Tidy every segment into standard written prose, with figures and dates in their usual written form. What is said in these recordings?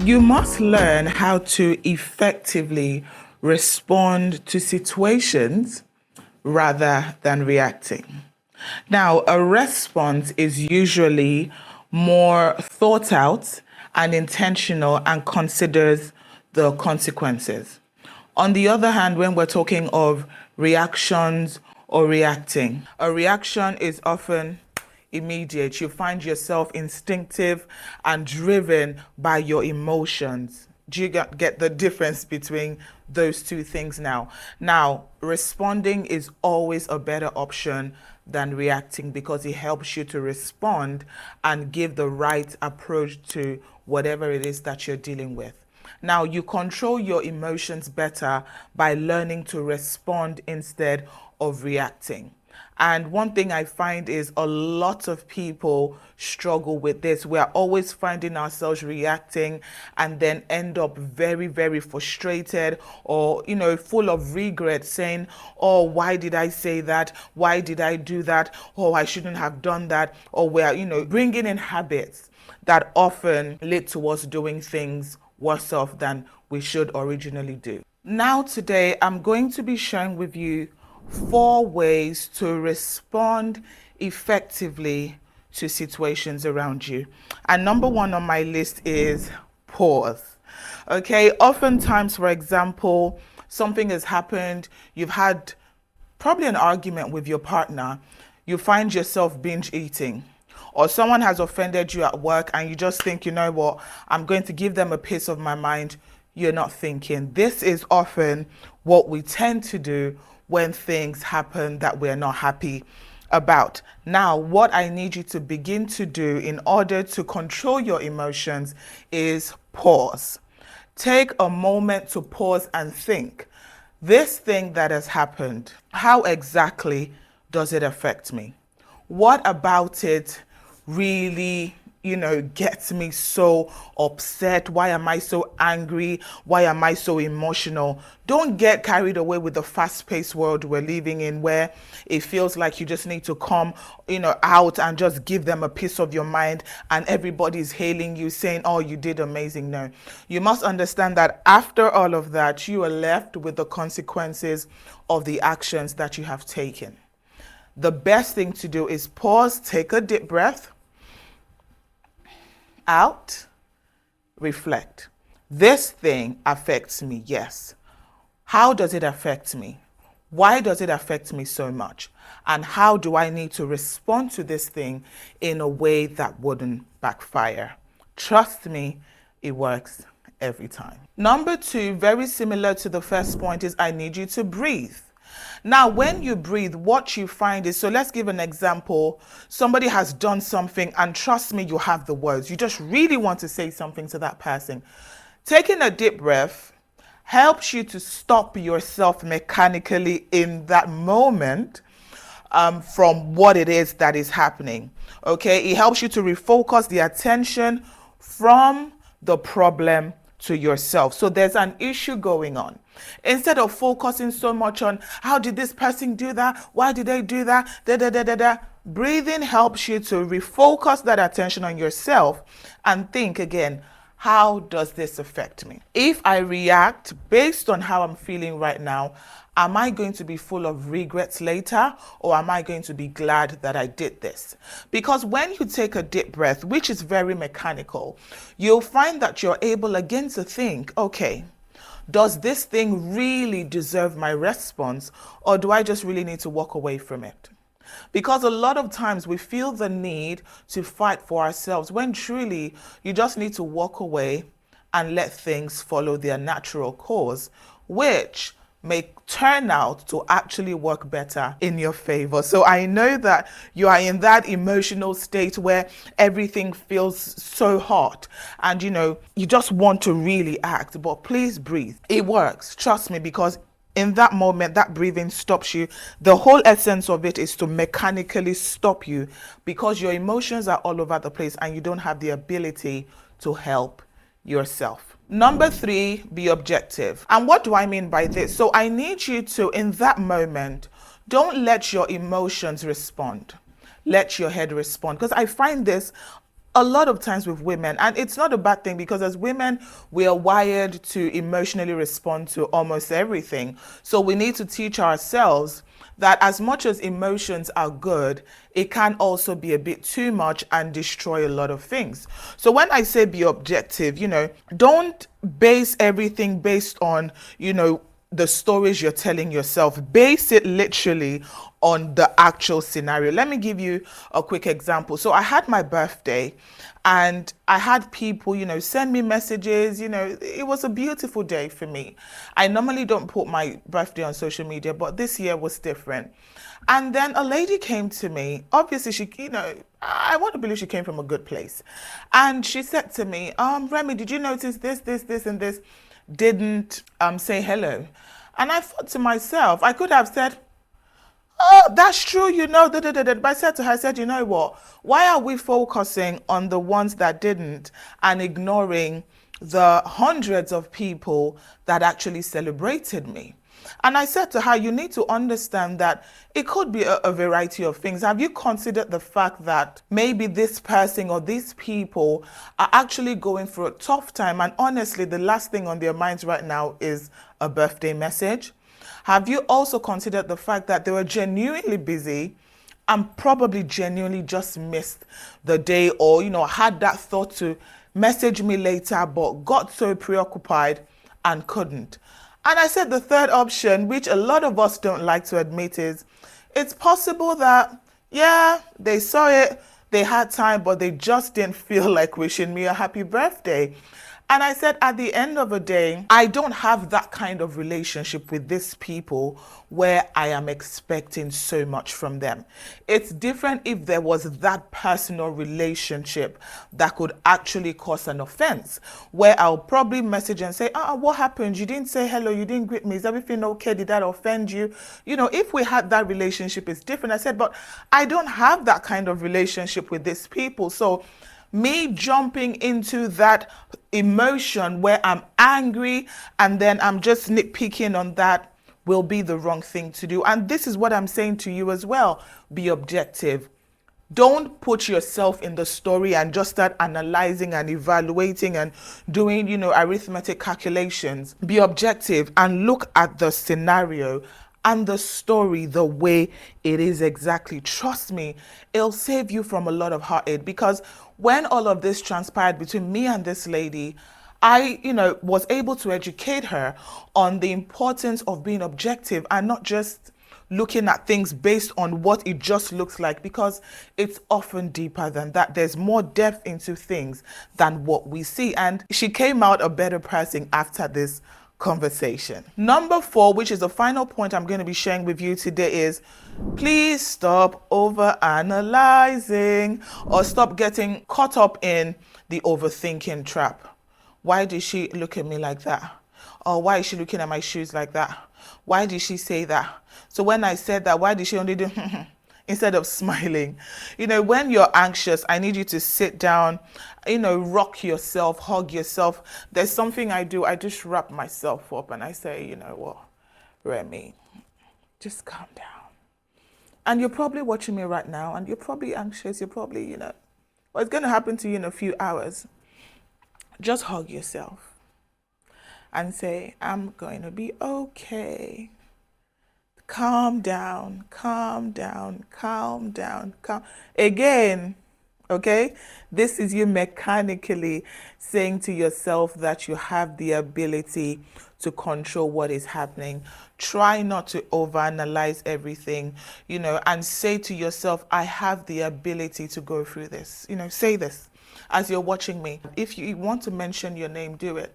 You must learn how to effectively respond to situations rather than reacting. Now, a response is usually more thought out and intentional and considers the consequences. On the other hand, when we're talking of reactions or reacting, a reaction is often immediate. You find yourself instinctive and driven by your emotions. Do you get the difference between those two things now? Now, responding is always a better option than reacting because it helps you to respond and give the right approach to whatever it is that you're dealing with. Now, you control your emotions better by learning to respond instead of reacting. And one thing I find is a lot of people struggle with this. We are always finding ourselves reacting and then end up very, very frustrated or, full of regret saying, oh, why did I say that? Why did I do that? Oh, I shouldn't have done that. Or we're, bringing in habits that often lead to us doing things worse off than we should originally do. Now, today, I'm going to be sharing with you 4 ways to respond effectively to situations around you. And number 1 on my list is pause. Okay, oftentimes, for example, something has happened, you've had probably an argument with your partner, you find yourself binge eating. Or someone has offended you at work and you just think, you know what, I'm going to give them a piece of my mind. You're not thinking. This is often what we tend to do when things happen that we're not happy about. Now, what I need you to begin to do in order to control your emotions is pause. Take a moment to pause and think, this thing that has happened, how exactly does it affect me? What about it really, gets me so upset? Why am I so angry? Why am I so emotional? Don't get carried away with the fast-paced world we're living in where it feels like you just need to come, out and just give them a piece of your mind and everybody's hailing you saying, oh, you did amazing. No, you must understand that after all of that, you are left with the consequences of the actions that you have taken. The best thing to do is pause, take a deep breath, out, reflect. This thing affects me, yes. How does it affect me? Why does it affect me so much? And how do I need to respond to this thing in a way that wouldn't backfire? Trust me, it works every time. Number 2, very similar to the first point, is I need you to breathe. Now, when you breathe, what you find is, so let's give an example. Somebody has done something and trust me, you have the words. You just really want to say something to that person. Taking a deep breath helps you to stop yourself mechanically in that moment from what it is that is happening. Okay, it helps you to refocus the attention from the problem to yourself. So there's an issue going on. Instead of focusing so much on how did this person do that? Why did they do that? Breathing helps you to refocus that attention on yourself and think again, how does this affect me? If I react based on how I'm feeling right now, am I going to be full of regrets later, or am I going to be glad that I did this? Because when you take a deep breath, which is very mechanical, you'll find that you're able again to think, okay, does this thing really deserve my response, or do I just really need to walk away from it? Because a lot of times we feel the need to fight for ourselves when truly you just need to walk away and let things follow their natural course, which may turn out to actually work better in your favor. So I know that you are in that emotional state where everything feels so hot and you just want to really act, but please breathe. It works, trust me, because in that moment, that breathing stops you. The whole essence of it is to mechanically stop you because your emotions are all over the place and you don't have the ability to help yourself. Number 3, be objective. And what do I mean by this? So I need you to, in that moment, don't let your emotions respond. Let your head respond. Because I find this a lot of times with women, and it's not a bad thing because as women, we are wired to emotionally respond to almost everything. So we need to teach ourselves that as much as emotions are good, it can also be a bit too much and destroy a lot of things. So when I say be objective, don't base everything based on, the stories you're telling yourself. Base it literally on the actual scenario. Let me give you a quick example. So I had my birthday and I had people, send me messages. It was a beautiful day for me. I normally don't put my birthday on social media, but this year was different. And then a lady came to me. Obviously, I want to believe she came from a good place. And she said to me, Remy, did you notice this, and this didn't say hello? And I thought to myself, I could have said, oh, that's true, But I said to her, you know what? Why are we focusing on the ones that didn't and ignoring the hundreds of people that actually celebrated me? And I said to her, you need to understand that it could be a variety of things. Have you considered the fact that maybe this person or these people are actually going through a tough time? And honestly, the last thing on their minds right now is a birthday message. Have you also considered the fact that they were genuinely busy and probably genuinely just missed the day, or, had that thought to message me later, but got so preoccupied and couldn't? And I said the third option, which a lot of us don't like to admit, is it's possible that, yeah, they saw it, they had time, but they just didn't feel like wishing me a happy birthday. And I said, at the end of the day, I don't have that kind of relationship with these people where I am expecting so much from them. It's different if there was that personal relationship that could actually cause an offense, where I'll probably message and say, what happened? You didn't say hello, you didn't greet me. Is everything okay? Did that offend you? If we had that relationship, it's different. I said, but I don't have that kind of relationship with these people. So me jumping into that emotion where I'm angry and then I'm just nitpicking on that will be the wrong thing to do. And this is what I'm saying to you as well. Be objective. Don't put yourself in the story and just start analyzing and evaluating and doing, arithmetic calculations. Be objective and look at the scenario and the story the way it is exactly. Trust me, it'll save you from a lot of heartache, because when all of this transpired between me and this lady, I, was able to educate her on the importance of being objective and not just looking at things based on what it just looks like, because it's often deeper than that. There's more depth into things than what we see. And she came out a better person after this conversation. Number 4, which is the final point I'm going to be sharing with you today, is please stop over analyzing or stop getting caught up in the overthinking trap. Why did she look at me like that? Or why is she looking at my shoes like that? Why did she say that? So when I said that, why did she only do instead of smiling? When you're anxious, I need you to sit down, rock yourself, hug yourself. There's something I do. I just wrap myself up and I say, you know what, Remy, just calm down. And you're probably watching me right now and you're probably anxious. You're probably, what's going to happen to you in a few hours. Just hug yourself and say, I'm going to be okay. Calm down, calm down, calm down, calm. Again, okay? This is you mechanically saying to yourself that you have the ability to control what is happening. Try not to overanalyze everything, and say to yourself, I have the ability to go through this. Say this as you're watching me. If you want to mention your name, do it.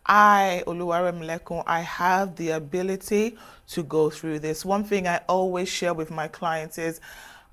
I, Oluwaremilekun, I have the ability to go through this. One thing I always share with my clients is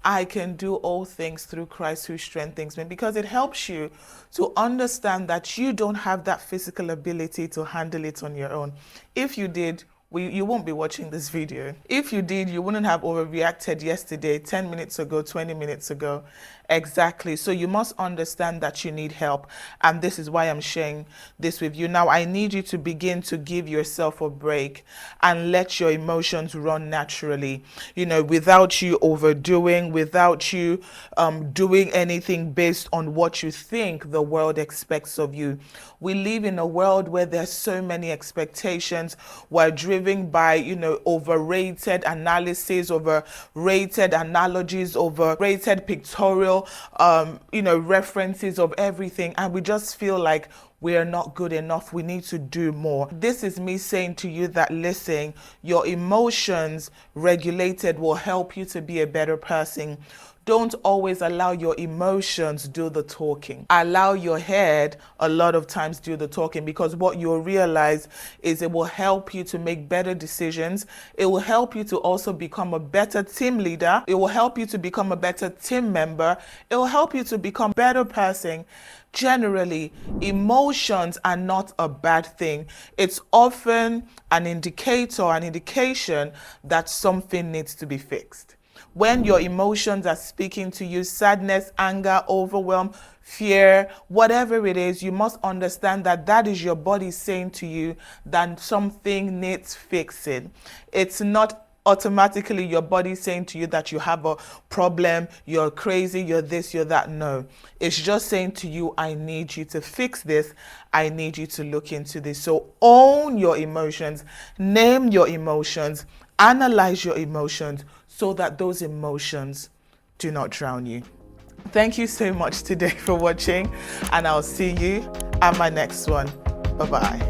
I can do all things through Christ who strengthens me, because it helps you to understand that you don't have that physical ability to handle it on your own. If you did, you won't be watching this video. If you did, you wouldn't have overreacted yesterday, 10 minutes ago, 20 minutes ago. Exactly. So you must understand that you need help. And this is why I'm sharing this with you. Now, I need you to begin to give yourself a break and let your emotions run naturally, without you overdoing, without you doing anything based on what you think the world expects of you. We live in a world where there's so many expectations. We're driven by, overrated analysis, overrated analogies, overrated pictorial, references of everything. And we just feel like we are not good enough. We need to do more. This is me saying to you that, listen, your emotions regulated will help you to be a better person. Don't always allow your emotions do the talking. Allow your head a lot of times do the talking, because what you'll realize is it will help you to make better decisions. It will help you to also become a better team leader. It will help you to become a better team member. It will help you to become a better person. Generally, emotions are not a bad thing. It's often an indication that something needs to be fixed. When your emotions are speaking to you, sadness, anger, overwhelm, fear, whatever it is, you must understand that that is your body saying to you that something needs fixing. It's not automatically your body saying to you that you have a problem, you're crazy, you're this, you're that. No, it's just saying to you, I need you to fix this. I need you to look into this. So own your emotions, name your emotions, analyze your emotions, so that those emotions do not drown you. Thank you so much today for watching, and I'll see you at my next one. Bye-bye.